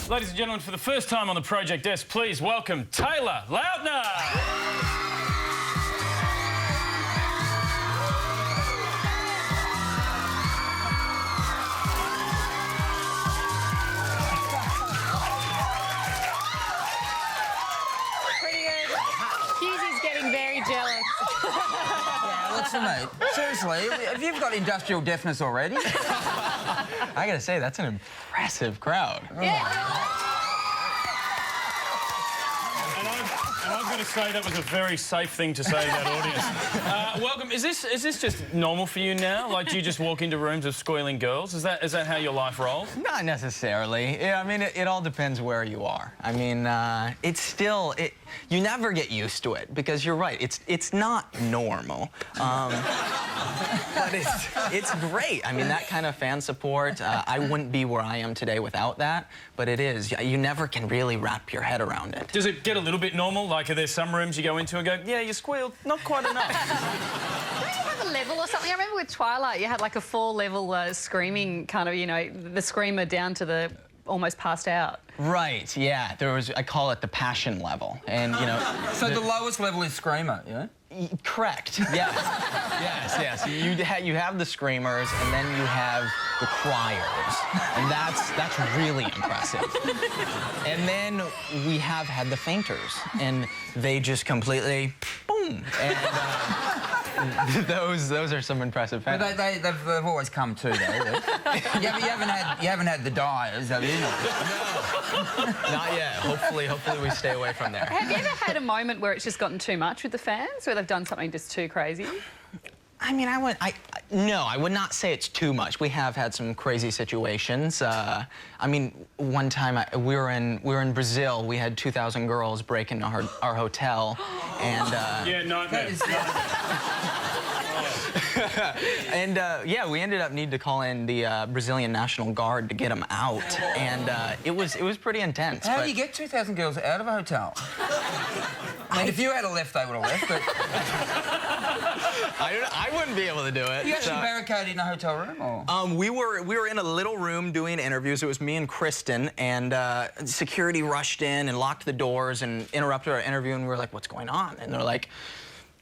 Ladies and gentlemen, for the first time on the project desk, please welcome Taylor Lautner. Hughesy's getting very jealous. Yeah, listen, mate. Seriously, have you got industrial deafness already? I gotta say, that's an impressive crowd. Yeah. And I'm going to say that was a very safe thing to say to that audience. Welcome. Is this just normal for you now? Like, do you just walk into rooms of squealing girls? Is that how your life rolls? Not necessarily. Yeah, I mean, it all depends where you are. I mean, it's still... you never get used to it, because you're right, it's not normal. But it's great. I mean, that kind of fan support, I wouldn't be where I am today without that, but it is. You never can really wrap your head around it. Does it get a little bit normal? Like, are there some rooms you go into and go, yeah, you squealed, not quite enough? Don't you have a level or something? I remember with Twilight, you had like a 4-level screaming kind of, you know, the screamer down to the almost passed out. Right, yeah. There was, I call it the passion level, and, you know... So the lowest level is screamer, yeah? Correct, yes. yes. You have the screamers, and then you have the criers, and that's really impressive. And then we have had the fainters, and they just completely, boom, and those are some impressive fans. But they've always come too, though. You haven't had the dyers, have you? No, not yet. Hopefully we stay away from there. Have you ever had a moment where it's just gotten too much with the fans, where they've done something just too crazy? I mean, no, I would not say it's too much. We have had some crazy situations. I mean, one time we were in Brazil. We had 2,000 girls break into our hotel, and yeah, nightmare. and yeah, we ended up needing to call in the Brazilian National Guard to get them out, and it was pretty intense. How do you get 2,000 girls out of a hotel? I mean, if you had left, they would have left, but... I wouldn't be able to do it. You actually barricaded in a hotel room, or...? We were in a little room doing interviews. It was me and Kristen, and security rushed in and locked the doors and interrupted our interview, and we were like, what's going on? And they're like,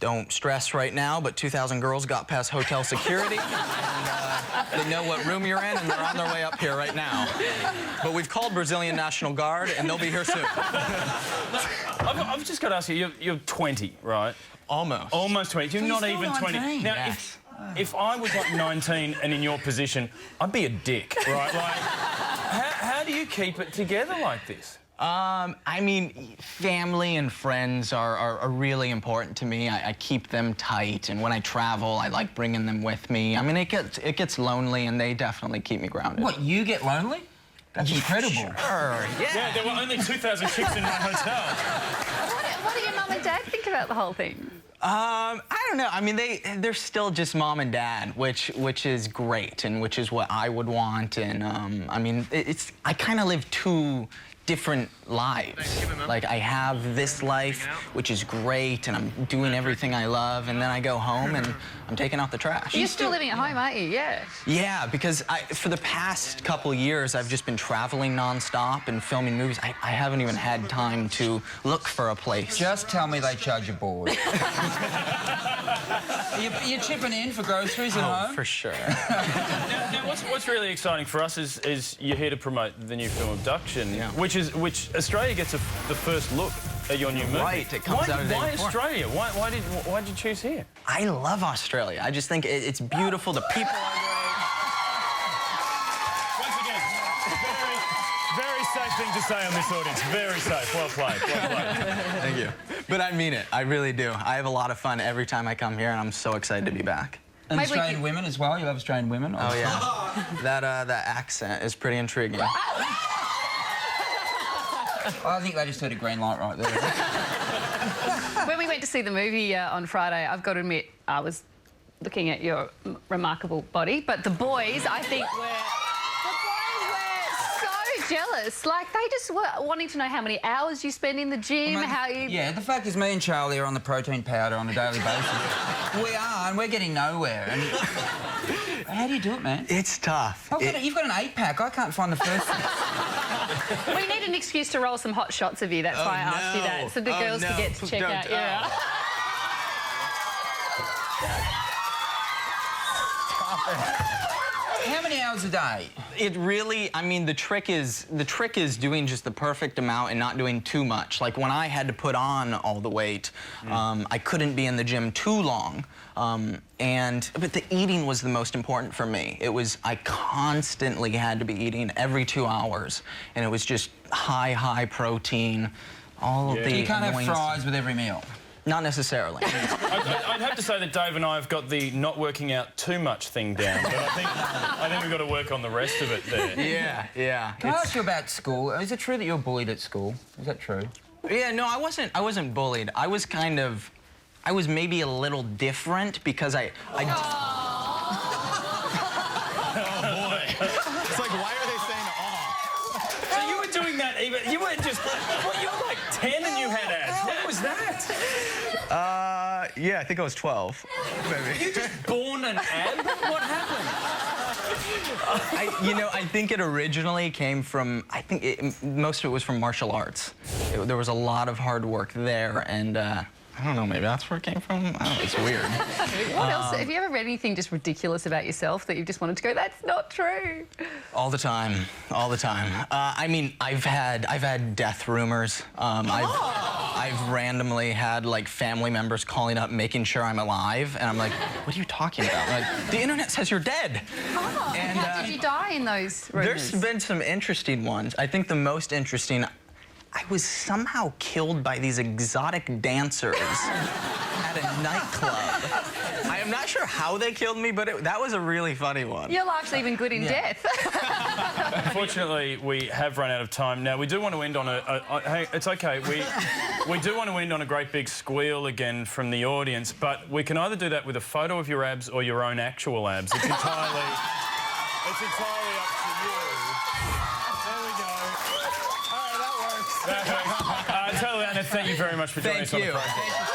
don't stress right now, but 2,000 girls got past hotel security, and they know what room you're in, and they're on their way up here right now. But we've called Brazilian National Guard, and they'll be here soon. I've just got to ask you, you're 20, right? Almost. Almost 20. You're not even 20. Now, yes. if I was like 19 and in your position, I'd be a dick, right? Like, how do you keep it together like this? I mean, family and friends are really important to me. I keep them tight, and when I travel, I like bringing them with me. I mean, it gets lonely, and they definitely keep me grounded. What, you get lonely? That's incredible. Sure, Yeah, there were only 2,000 chicks in my hotel. What do your mum and dad think about the whole thing? I don't know. I mean, they're still just mom and dad, which is great, and which is what I would want. And I mean, I kind of live two different lives. Like, I have this life, which is great, and I'm doing everything I love, and then I go home and I'm taking out the trash. You're still living at home, aren't you? Yeah. Yeah, because for the past couple of years, I've just been traveling nonstop and filming movies. I haven't even had time to look for a place. Just tell me they charge you board. Are you chipping in for groceries at home? For sure. Now what's really exciting for us is you're here to promote the new film Abduction, which Australia gets the first look at your new movie. Right, it comes out a day Why before. Australia? Why did you choose here? I love Australia. I just think it's beautiful. The people are great. Once again, very safe thing to say on this audience. Very safe. Well played. Well played. Thank you. But I mean it. I really do. I have a lot of fun every time I come here, and I'm so excited to be back. And Australian women as well? You love Australian women? Or? Oh, yeah. that accent is pretty intriguing. I think they just had a green light right there. When we went to see the movie on Friday, I've got to admit, I was looking at your remarkable body, but the boys, I think, were so jealous. Like, they just were wanting to know how many hours you spend in the gym, how you... Yeah, the fact is me and Charlie are on the protein powder on a daily basis. We are, and we're getting nowhere. And how do you do it, man? It's tough. You've got an 8-pack. I can't find the first one. We need an excuse to roll some hot shots of you. That's why I asked you that, so the girls can get to check out your... How many hours a day? It really, I mean, the trick is doing just the perfect amount and not doing too much. Like when I had to put on all the weight, I couldn't be in the gym too long. But the eating was the most important for me. I constantly had to be eating every 2 hours, and it was just high protein, all of the You can't have annoying fries with every meal. Not necessarily. I'd have to say that Dave and I have got the not working out too much thing down, but I think we've got to work on the rest of it there. Yeah. Can I ask you about school? Is it true that you're bullied at school? Is that true? Yeah, no, I wasn't bullied. I was maybe a little different because I Oh, boy. It's like, why are they saying So you were doing that even... You weren't just... What, you were like 10 and you had abs. What was that? Yeah, I think I was 12, maybe. You just born an ab? What happened? I think it originally came from, most of it was from martial arts. There was a lot of hard work there, and I don't know, maybe that's where it came from. I don't know, it's weird. What else? Have you ever read anything just ridiculous about yourself that you've just wanted to go, that's not true? All the time. I mean, I've had death rumors. I've randomly had like family members calling up, making sure I'm alive, and I'm like, what are you talking about? Like, the internet says you're dead. Oh, and how did you die in those rumors? There's been some interesting ones. I think the most interesting, I was somehow killed by these exotic dancers at a nightclub. I am not sure how they killed me, but that was a really funny one. Your life's even good in death. Unfortunately, we have run out of time. Now, we do want to end on hey, it's OK. We do want to end on a great big squeal again from the audience, but we can either do that with a photo of your abs or your own actual abs. It's entirely up to you. There we go. All right, that works. Totally, Anna, thank you very much for joining us on the program.